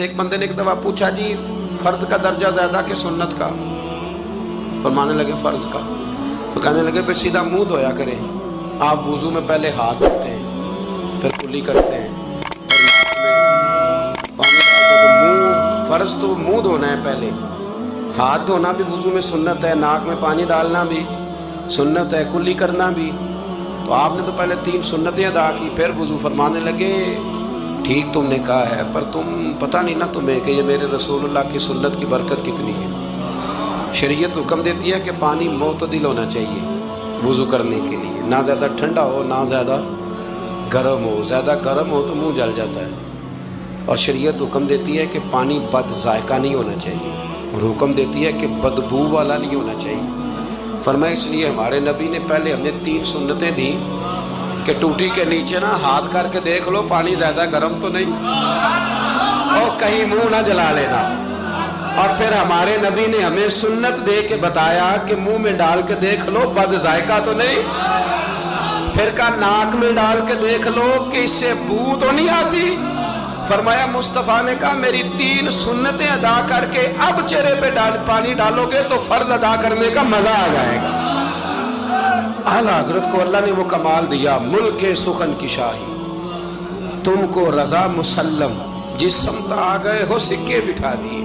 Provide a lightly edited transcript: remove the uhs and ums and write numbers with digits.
ایک بندے نے ایک دفعہ پوچھا جی فرد کا درجہ زیادہ کہ سنت کا؟ فرمانے لگے فرض کا۔ تو کہنے لگے پھر سیدھا منہ دھویا کریں، آپ وضو میں پہلے ہاتھ دھوتے ہیں پھر کلی کرتے ہیں پھر ناک میں پانی ڈالتے ہیں، تو منہ فرض تو منہ دھونا ہے پہلے، ہاتھ دھونا بھی وضو میں سنت ہے، ناک میں پانی ڈالنا بھی سنت ہے، کلی کرنا بھی۔ تو آپ نے تو پہلے 3 سنتیں ادا کی پھر وضو۔ فرمانے لگے ٹھیک تم نے کہا ہے، پر تم پتہ نہیں نا تمہیں کہ یہ میرے رسول اللہ کی سنت کی برکت کتنی ہے۔ شریعت حکم دیتی ہے کہ پانی معتدل ہونا چاہیے وضو کرنے کے لیے، نہ زیادہ ٹھنڈا ہو نہ زیادہ گرم ہو، زیادہ گرم ہو تو منہ جل جاتا ہے۔ اور شریعت حکم دیتی ہے کہ پانی بد ذائقہ نہیں ہونا چاہیے، اور حکم دیتی ہے کہ بدبو والا نہیں ہونا چاہیے۔ فرمایا اس لیے ہمارے نبی نے پہلے ہمیں 3 سنتیں دیں کہ ٹوٹی کے نیچے نا ہاتھ کر کے دیکھ لو پانی زیادہ گرم تو نہیں، اور کہیں منہ نہ جلا لینا۔ اور پھر ہمارے نبی نے ہمیں سنت دے کے بتایا کہ منہ میں ڈال کے دیکھ لو بد ذائقہ تو نہیں، پھر کہا ناک میں ڈال کے دیکھ لو کہ اس سے بو تو نہیں آتی۔ فرمایا مصطفیٰ نے کہا میری 3 سنتیں ادا کر کے اب چہرے پہ پانی ڈالو گے تو فرض ادا کرنے کا مزہ آ جائے گا۔ اعلیٰ حضرت کو اللہ نے وہ کمال دیا، ملک سخن کی شاہی، تم کو رضا مسلم، جس سمت آ گئے ہو سکے بٹھا دیے۔